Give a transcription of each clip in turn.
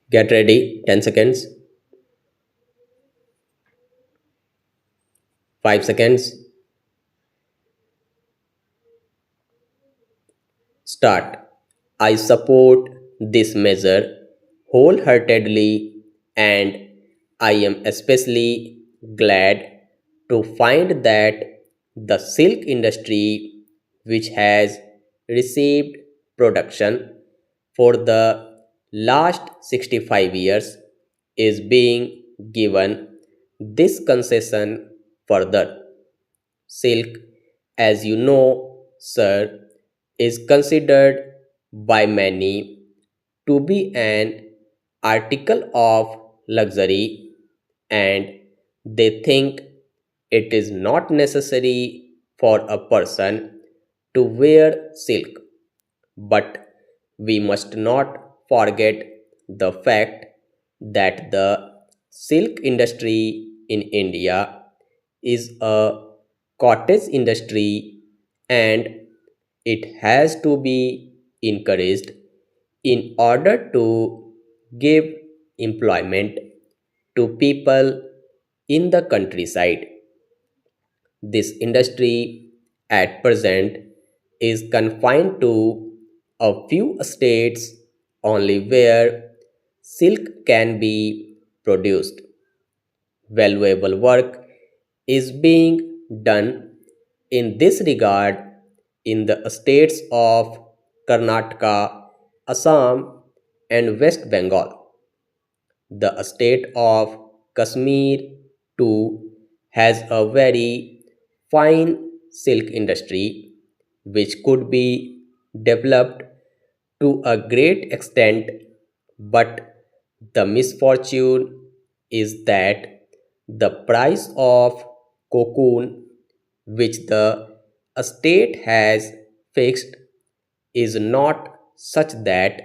Get ready, 10 seconds, 5 seconds, start. I support this measure wholeheartedly, and I am especially glad to find that the silk industry, which has received production for the last 65 years, is being given this concession further. Silk, as you know, sir, is considered by many to be an article of luxury, and they think it is not necessary for a person to wear silk. But we must not forget the fact that the silk industry in India is a cottage industry, and it has to be encouraged in order to give employment to people in the countryside. This industry at present is confined to a few states only where silk can be produced. Valuable work is being done in this regard in the states of Karnataka, Assam, and West Bengal. The state of Kashmir too has a very fine silk industry which could be developed to a great extent, but the misfortune is that the price of cocoon which the state has fixed is not such that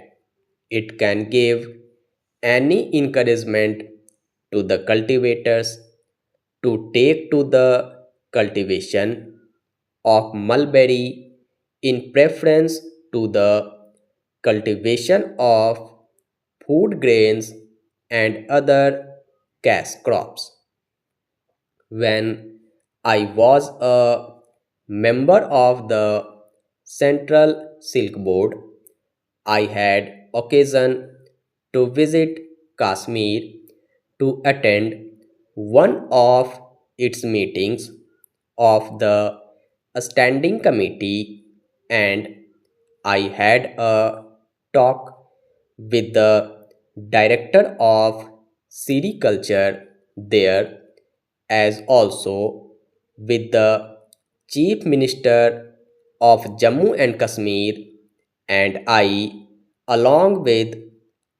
it can give any encouragement to the cultivators to take to the cultivation of mulberry in preference to the cultivation of food grains and other cash crops. When I was a member of the Central Silk Board, I had occasion to visit Kashmir to attend one of its meetings of the standing committee, and I had a talk with the director of sericulture there, as also with the chief minister of Jammu and Kashmir, and I, along with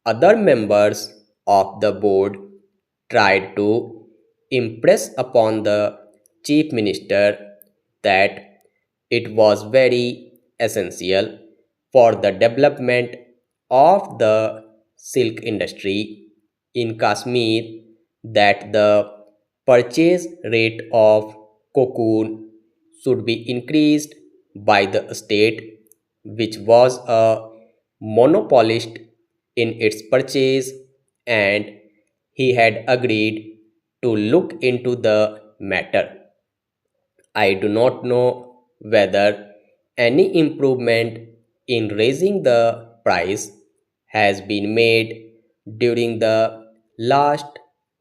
other members of the board, tried to impress upon the chief minister that it was very essential for the development of the silk industry in Kashmir that the purchase rate of cocoon should be increased by the state, which was a monopolist in its purchase, and he had agreed to look into the matter. I do not know whether any improvement in raising the price has been made during the last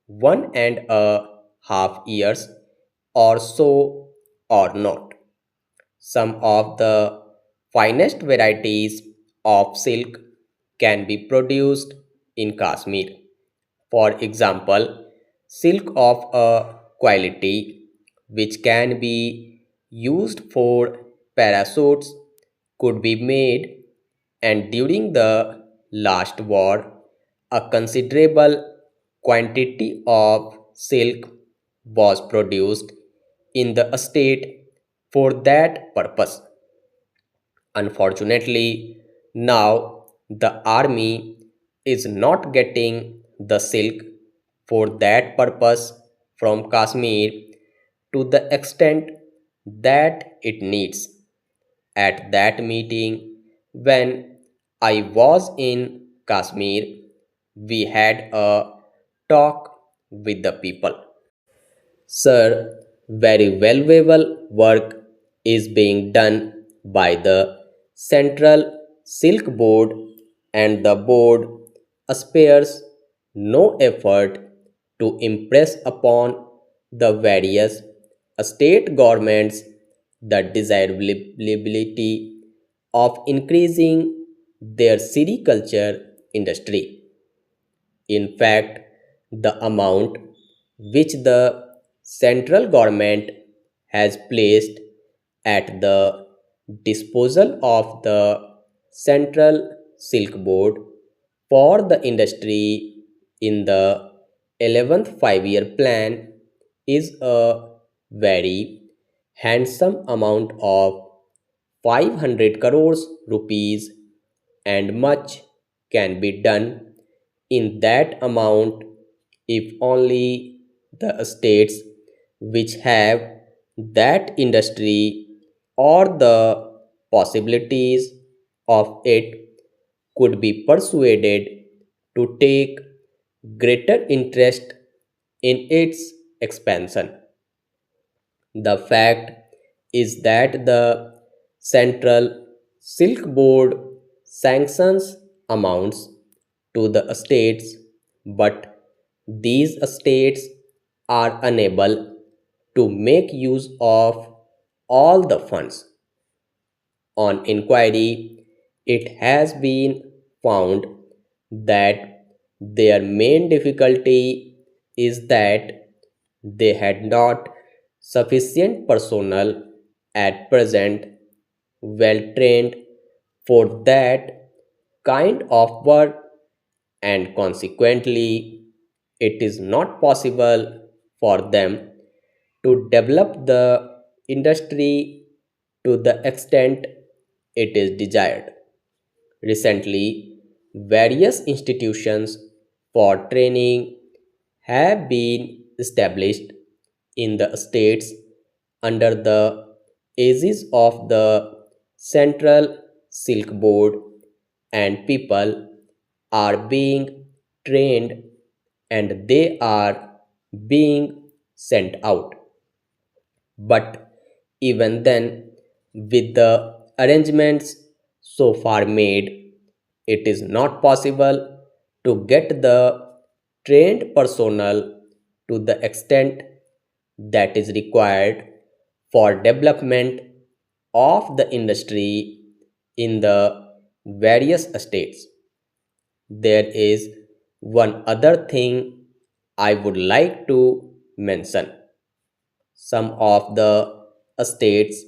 1.5 years or so or not. Some of the finest varieties of silk can be produced in Kashmir. For example, silk of a quality which can be used for parachutes could be made, and during the last war, a considerable quantity of silk was produced in the state for that purpose. Unfortunately, now the army is not getting the silk for that purpose from Kashmir to the extent that it needs. At that meeting, when I was in Kashmir, we had a talk with the people. Sir, very valuable work is being done by the Central Silk Board, and the board spares no effort to impress upon the various state governments the desirability of increasing their sericulture industry. In fact, the amount which the central government has placed at the disposal of the Central Silk Board for the industry in the 11th 5 year plan is a very handsome amount of 500 crores rupees, and much can be done in that amount if only the states which have that industry or the possibilities of it could be persuaded to take greater interest in its expansion. The fact is that the Central Silk Board sanctions amounts to the states, but these states are unable to make use of all the funds. On inquiry, it has been found that their main difficulty is that they had not sufficient personnel at present well trained for that kind of work, and consequently, it is not possible for them to develop the industry to the extent it is desired. Recently, various institutions for training have been established in the states under the aegis of the Central Silk Board, and people are being trained and they are being sent out. But even then, with the arrangements so far made, it is not possible to get the trained personnel to the extent that is required for development of the industry in the various states. There is one other thing I would like to mention. Some of the states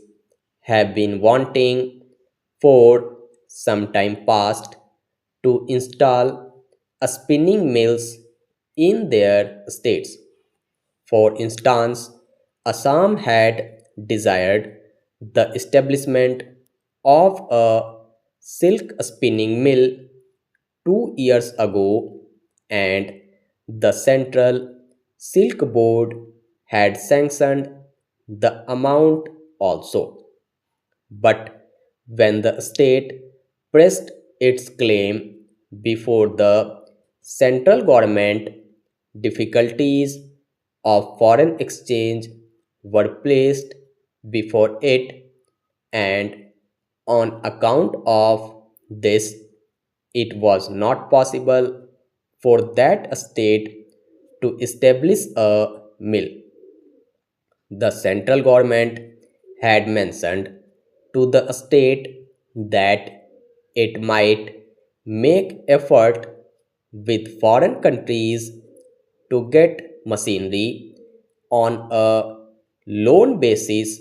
have been wanting for some time past to install a spinning mills in their states. For instance, Assam had desired the establishment of a silk spinning mill 2 years ago, and the Central Silk Board had sanctioned the amount also. But when the state pressed its claim before the central government, difficulties of foreign exchange were placed before it, and on account of this, it was not possible for that state to establish a mill. The central government had mentioned to the state that it might make effort with foreign countries to get machinery on a loan basis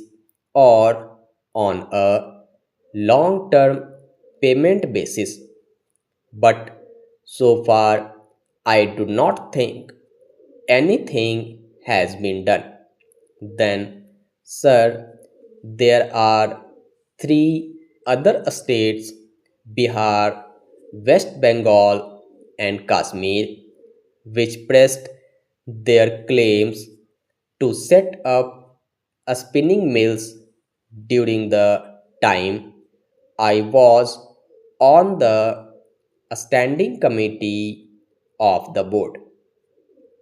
or on a long term payment basis. But so far, I do not think anything has been done. Then, sir, there are three other states: Bihar, West Bengal, and Kashmir, which pressed their claims to set up a spinning mills during the time I was on the standing committee of the board.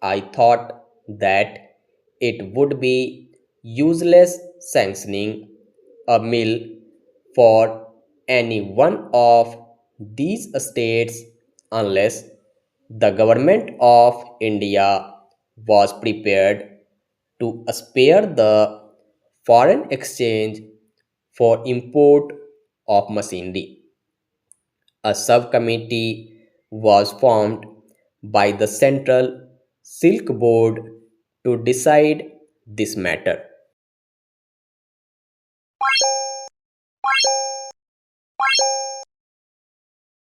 I thought that it would be useless sanctioning a mill for any one of these states unless the government of India was prepared to spare the foreign exchange for import of machinery. A subcommittee was formed by the Central Silk Board to decide this matter.